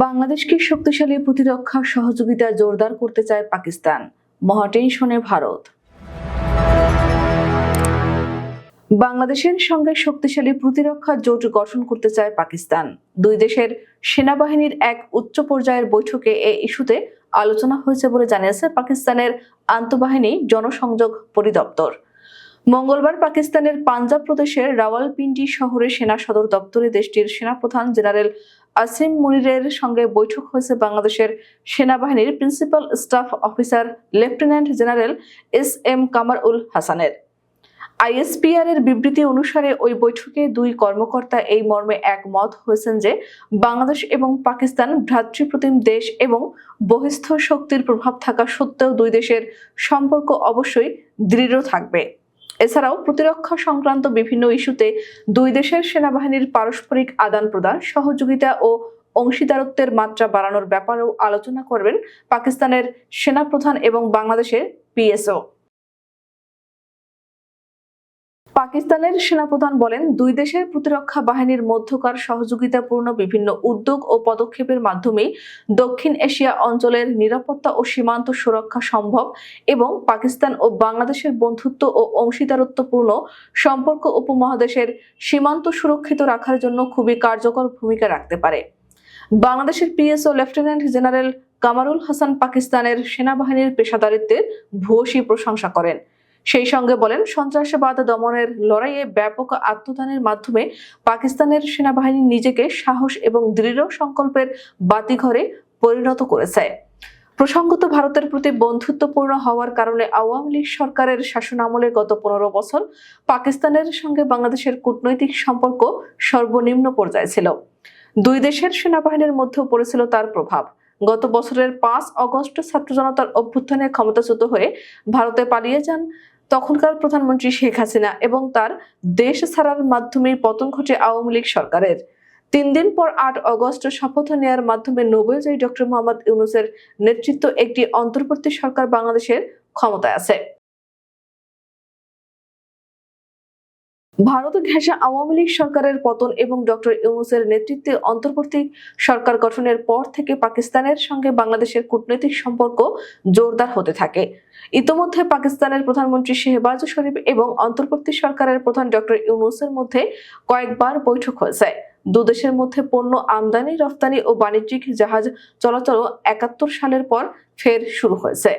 বাংলাদেশকে শক্তিশালী প্রতিরক্ষা সহযোগিতা জোরদার করতে চায় পাকিস্তান, মহা টেনশনে ভারত। বাংলাদেশের সঙ্গে শক্তিশালী প্রতিরক্ষা জোট গঠন করতে চায় পাকিস্তান। দুই দেশের সেনাবাহিনীর এক উচ্চ পর্যায়ের বৈঠকে এই ইস্যুতে আলোচনা হয়েছে বলে জানিয়েছে পাকিস্তানের আন্তঃবাহিনী জনসংযোগ পরিদপ্তর। মঙ্গলবার পাকিস্তানের পাঞ্জাব প্রদেশের রাওয়ালপিন্ডি শহরে সেনা সদর দপ্তরে দেশটির সেনাপ্রধান জেনারেল আসিম মুনিরের সঙ্গে বৈঠক হয়েছে বাংলাদেশের সেনাবাহিনীর principal staff officer lieutenant general S M. Kamar ul হাসানের। আইএসপিআর এর বিবৃতি অনুসারে ওই বৈঠকে দুই কর্মকর্তা এই মর্মে একমত হয়েছেন যে বাংলাদেশ এবং পাকিস্তান ভ্রাতৃপ্রতিম দেশ এবং বহিস্থ শক্তির প্রভাব থাকা সত্ত্বেও দুই দেশের সম্পর্ক অবশ্যই দৃঢ় থাকবে। এছাড়াও প্রতিরক্ষা সংক্রান্ত বিভিন্ন ইস্যুতে দুই দেশের সেনাবাহিনীর পারস্পরিক আদান-প্রদান, সহযোগিতা ও অংশীদারত্বের মাত্রা বাড়ানোর ব্যাপারেও আলোচনা করবেন পাকিস্তানের সেনাপ্রধান এবং বাংলাদেশের পিএসও। পাকিস্তানের সেনাপ্রধান বলেন, দুই দেশের প্রতিরক্ষা বাহিনীর মধ্যকার সহযোগিতাপূর্ণ বিভিন্ন উদ্যোগ ও পদক্ষেপের মাধ্যমেই দক্ষিণ এশিয়া অঞ্চলের নিরাপত্তা ও সীমান্ত সুরক্ষা সম্ভব এবং পাকিস্তান ও বাংলাদেশের বন্ধুত্ব ও অংশীদারত্বপূর্ণ সম্পর্ক উপমহাদেশের সীমান্ত সুরক্ষিত রাখার জন্য খুবই কার্যকর ভূমিকা রাখতে পারে। বাংলাদেশের PSO lieutenant general Kamrul Hasan পাকিস্তানের সেনাবাহিনীর পেশাদারিত্বের ভূয়সী প্রশংসা করেন। সেই সঙ্গে বলেন, সন্ত্রাসবাদ দমনের লড়াইয়ে ব্যাপক আত্মদানের মাধ্যমে পাকিস্তানের সেনাবাহিনী নিজেকে সাহস এবং দৃঢ় সংকল্পের বাতিঘরে পরিণত করেছে। প্রসঙ্গত, ভারতের প্রতি বন্ধুত্বপূর্ণ হওয়ার কারণে আওয়ামী লীগ সরকারের শাসনামলে গত 15 বছর পাকিস্তানের সঙ্গে বাংলাদেশের কূটনৈতিক সম্পর্ক সর্বনিম্ন পর্যায়ে ছিল। দুই দেশের সেনাবাহিনীর মধ্যেও পড়েছিল তার প্রভাব। গত বছরের 5 অগস্ট ছাত্র জনতার অভ্যুত্থানে ক্ষমতাচ্যুত হয়ে ভারতে পালিয়ে যান তখনকার প্রধানমন্ত্রী শেখ হাসিনা এবং তার দেশ ছাড়ার মাধ্যমে পতন ঘটে আওয়ামী লীগ সরকারের। 3 দিন পর 8 অগস্ট শপথ নেয়ার মাধ্যমে নোবেলজয়ী ডক্টর মোহাম্মদ ইউনূসের নেতৃত্ব একটি অন্তর্বর্তী সরকার বাংলাদেশের ক্ষমতায় আছে। ভারত ঘেঁষা আওয়ামী লীগ সরকারের পতন এবং ডক্টর ইউনূসের নেতৃত্বে অন্তর্বর্তী সরকার গঠনের পর থেকে পাকিস্তানের সঙ্গে বাংলাদেশের কূটনৈতিক সম্পর্ক জোরদার হতে থাকে। ইতোমধ্যে পাকিস্তানের প্রধানমন্ত্রী শেহবাজ শরীফ এবং অন্তর্বর্তী সরকারের প্রধান ডক্টর ইউনূসের মধ্যে কয়েকবার বৈঠক হয়েছে। দুদেশের মধ্যে পণ্য আমদানি, রফতানি ও বাণিজ্যিক জাহাজ চলাচল 71 সালের পর ফের শুরু হয়েছে।